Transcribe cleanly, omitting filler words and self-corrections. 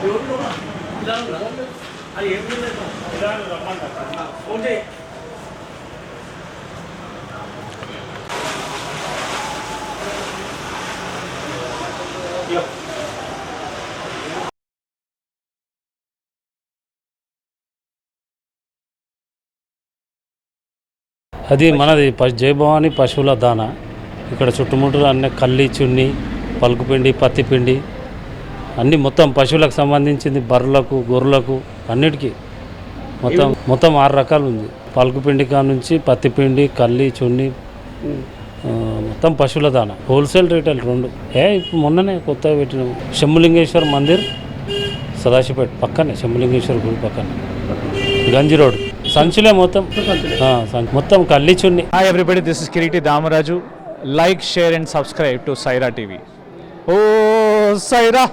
అది మనది జయభవాని పశువుల దాన. ఇక్కడ చుట్టుముట్టు అన్నీ కల్లి, చున్ని, పలుకుపిండి, పత్తిపిండి అన్నీ మొత్తం పశువులకు సంబంధించింది, బర్రెలకు, గొర్రెలకు అన్నిటికీ మొత్తం 6 రకాలు ఉంది. పలుకుపిండి కా నుంచి పత్తిపిండి, కల్లి, చున్ని, మొత్తం పశువుల దాన. Wholesale retail 2. ఇప్పుడు మొన్ననే కొత్తగా పెట్టినాము. శంభులింగేశ్వర్ మందిర్, సదాశివపేట పక్కనే, శంభులింగేశ్వర్ గుడి పక్కనే, గంజి రోడ్. సంచులే మొత్తం కల్లి, చున్ని. Hi everybody, this is Kireeti Damaraju. Like, share and subscribe to Saira TV. ఓ సైరా.